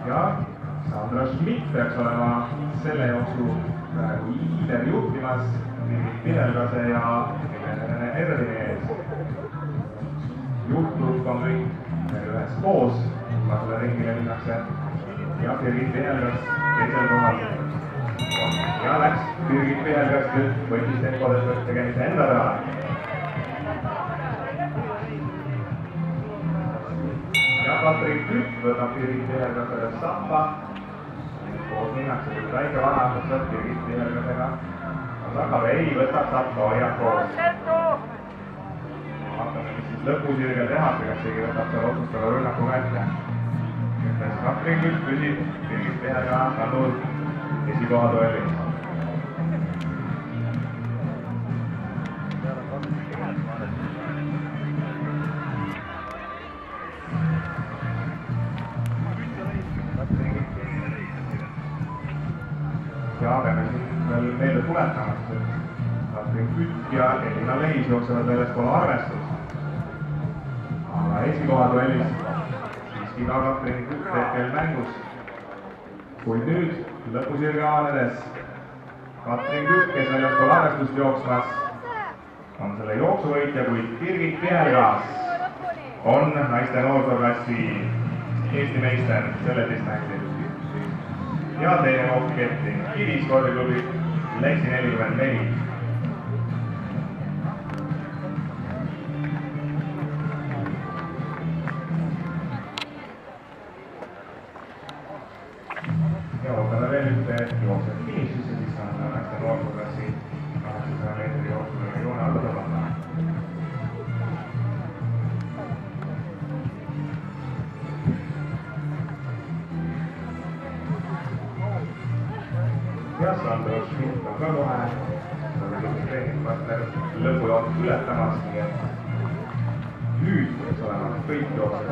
Ja Sandra Schmidt peaks olema selle jooksu praegu liider juhtimas Pihelgase ja Erdi ees. Juhtgrupp on kõik ühes koos, selle ringile minnakse ja Birgit Pihelgas teisel kohal. Ja läks Birgit Pihelgas nüüd võitis tempodest tegemise enda peale. Ja Katrin Kütt võtab Birgit Pihelgasega sappa. Koos minnakse nüüd väike vana, võtab Birgit Pihelgasega. Aga ei võtab sappa, hoiab koos. Vaatame, mis siis lõpusirgel tehakse, kas keegi võtab seal otsustava rünnaku kätte. Nüüd Katrin Kütt püsib Birgit Pihelga kannul esikoha duellis. Ja peame siin veel meelde tuletamas, et Katrin Kütt ja Elina Lehis jooksevad väljaspool arvestust. Aga esikoha duellis siiski ka Katrin Kütt hetkel mängus. Kuid nüüd lõpusirge avanedes Katrin Kütt, kes väljaspool arvestust jooksmas, on selle jooksuvõitja, kuid Birgit Pihelgas on naiste noorsooklassi Eesti meister selle distantsil. Ja teine hoopiketti Kivi spordiklubi Leksi 44. Ja ootame veel ühte jooksvat finišisse, siis on naiste noorsooklassi 800 meetri jooksul joone alla tõmmata. Ja Sandra Schmidt on ka kohe treeningpartner lõpujooksus ületamas, nii et nüüd võiks olema kõik jooksed.